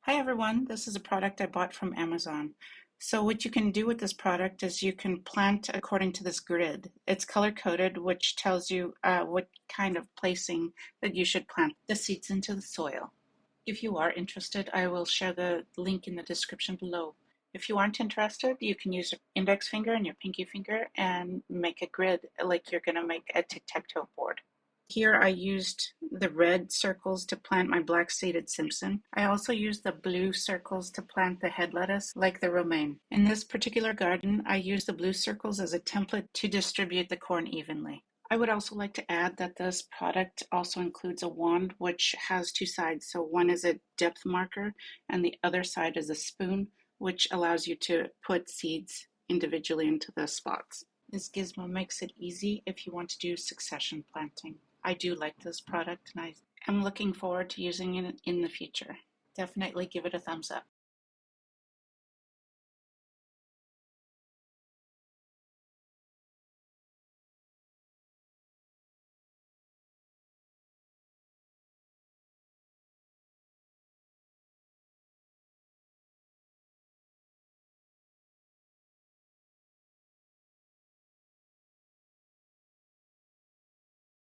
Hi everyone, this is a product I bought from Amazon. So what you can do with this product is you can plant according to this grid. It's color coded, which tells you what kind of placing that you should plant the seeds into the soil. If you are interested, I will share the link in the description below. If you aren't interested, you can use your index finger and your pinky finger and make a grid like you're going to make a tic-tac-toe board. Here I used the red circles to plant my black-seeded Simpson. I also used the blue circles to plant the head lettuce like the romaine. In this particular garden, I used the blue circles as a template to distribute the corn evenly. I would also like to add that this product also includes a wand which has two sides. So one is a depth marker and the other side is a spoon, which allows you to put seeds individually into the spots. This gizmo makes it easy if you want to do succession planting. I do like this product and I am looking forward to using it in the future. Definitely give it a thumbs up.